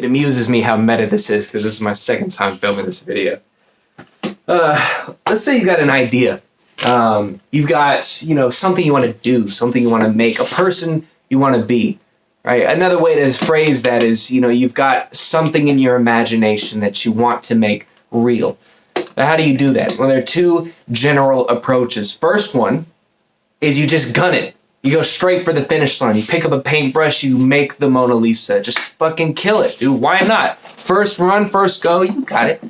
amuses me how meta this is because this is my second time filming this video. Let's say you got an idea. You've got, something you want to do, something you want to make, a person you want to be, right? Another way to phrase that is, you've got something in your imagination that you want to make real. How do you do that? Well, there are two general approaches. First one is you just gun it. You go straight for the finish line. You pick up a paintbrush, you make the Mona Lisa. Just fucking kill it, dude. Why not? First run, first go, you got it.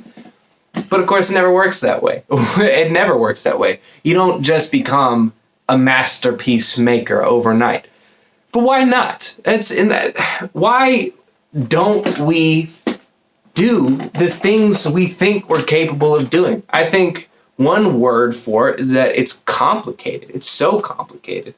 But of course, it never works that way. It never works that way. You don't just become a masterpiece maker overnight. But why not? Why don't we do the things we think we're capable of doing? I think one word for it is that it's complicated. It's so complicated.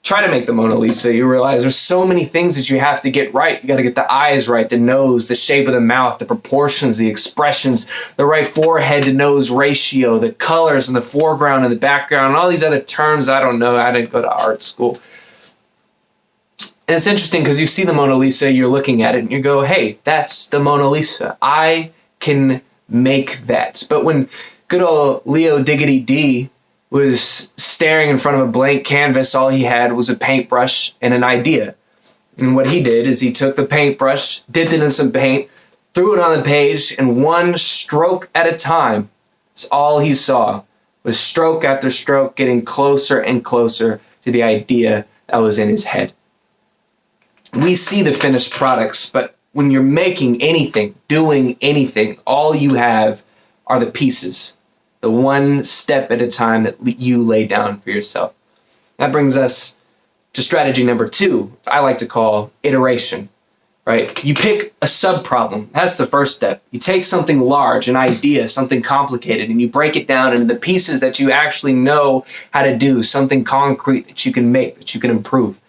Try to make the Mona Lisa, you realize there's so many things that you have to get right. You got to get the eyes right, the nose, the shape of the mouth, the proportions, the expressions, the right forehead to nose ratio, the colors in the foreground and the background, and all these other terms I don't know. I didn't go to art school. And it's interesting because you see the Mona Lisa, you're looking at it, and you go, hey, that's the Mona Lisa. I can make that. But when good old Leo Diggity D was staring in front of a blank canvas, all he had was a paintbrush and an idea. And what he did is he took the paintbrush, dipped it in some paint, threw it on the page, and one stroke at a time, that's all he saw, was stroke after stroke getting closer and closer to the idea that was in his head. We see the finished products, but when you're making anything, doing anything, all you have are the pieces. The one step at a time that you lay down for yourself. That brings us to strategy number 2, I like to call iteration, right? You pick a sub-problem. That's the first step. You take something large, an idea, something complicated, and you break it down into the pieces that you actually know how to do, something concrete that you can make, that you can improve.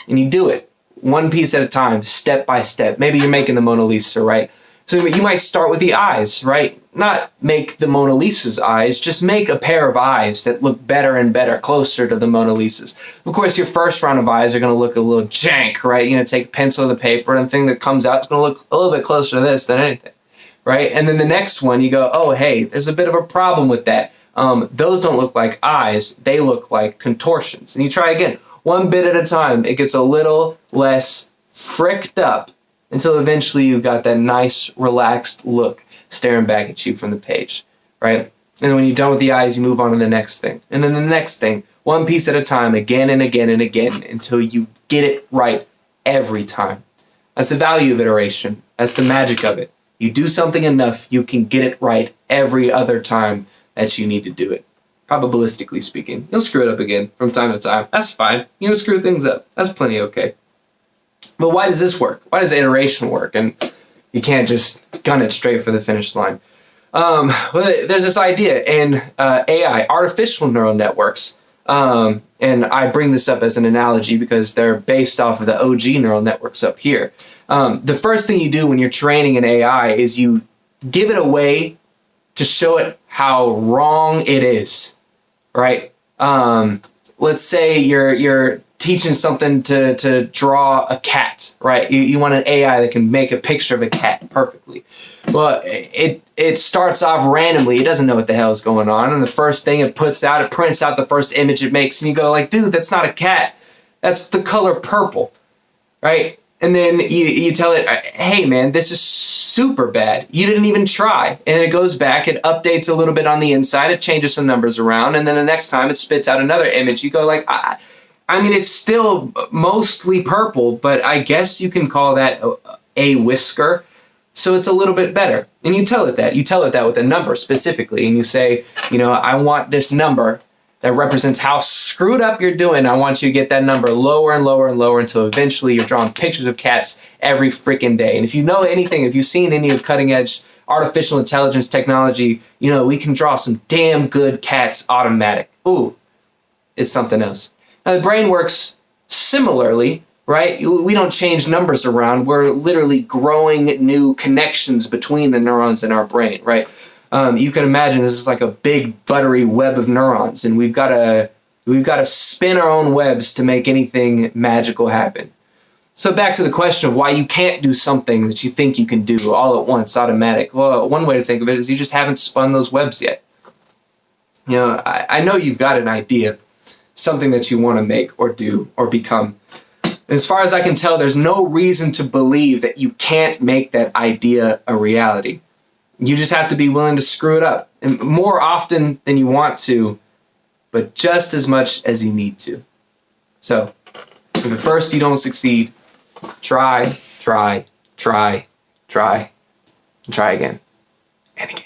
And you do it one piece at a time, step by step. Maybe you're making the Mona Lisa, right? So you might start with the eyes, right? Not make the Mona Lisa's eyes, just make a pair of eyes that look better and better, closer to the Mona Lisa's. Of course, your first round of eyes are going to look a little jank, right? You're going to take pencil to the paper, and the thing that comes out is going to look a little bit closer to this than anything, right? And then the next one, you go, oh, hey, there's a bit of a problem with that. Those don't look like eyes. They look like contortions. And you try again, one bit at a time. It gets a little less fricked up, until eventually you've got that nice, relaxed look staring back at you from the page, right? And then when you're done with the eyes, you move on to the next thing. And then the next thing, one piece at a time, again and again and again, until you get it right every time. That's the value of iteration. That's the magic of it. You do something enough, you can get it right every other time that you need to do it. Probabilistically speaking. You'll screw it up again from time to time. That's fine. You'll screw things up. That's plenty okay. But why does this work? Why does iteration work? And you can't just gun it straight for the finish line. Well, there's this idea in AI, artificial neural networks. And I bring this up as an analogy because they're based off of the OG neural networks up here. The first thing you do when you're training an AI is you give it a way to show it how wrong it is, right? Let's say you're teaching something to draw a cat, right? You want an AI that can make a picture of a cat perfectly. Well, it starts off randomly. It doesn't know what the hell is going on. And the first thing it puts out, it prints out the first image it makes. And you go like, dude, that's not a cat. That's the color purple, right? And then you tell it, hey, man, this is super bad. You didn't even try. And it goes back, it updates a little bit on the inside. It changes some numbers around. And then the next time it spits out another image. You go like, I mean, it's still mostly purple, but I guess you can call that a whisker. So it's a little bit better. And you tell it that. You tell it that with a number specifically. And you say, I want this number that represents how screwed up you're doing. I want you to get that number lower and lower and lower until eventually you're drawing pictures of cats every freaking day. And if you know anything, if you've seen any of cutting edge artificial intelligence technology, we can draw some damn good cats automatic. Ooh, it's something else. Now, the brain works similarly, right? We don't change numbers around. We're literally growing new connections between the neurons in our brain, right? You can imagine this is like a big buttery web of neurons, and we've got to spin our own webs to make anything magical happen. So back to the question of why you can't do something that you think you can do all at once, automatic. Well, one way to think of it is you just haven't spun those webs yet. You know, I know you've got an idea, something that you want to make or do or become. As far as I can tell, there's no reason to believe that you can't make that idea a reality. You just have to be willing to screw it up, and more often than you want to, but just as much as you need to. So, if at first you don't succeed, try, and try again, and again.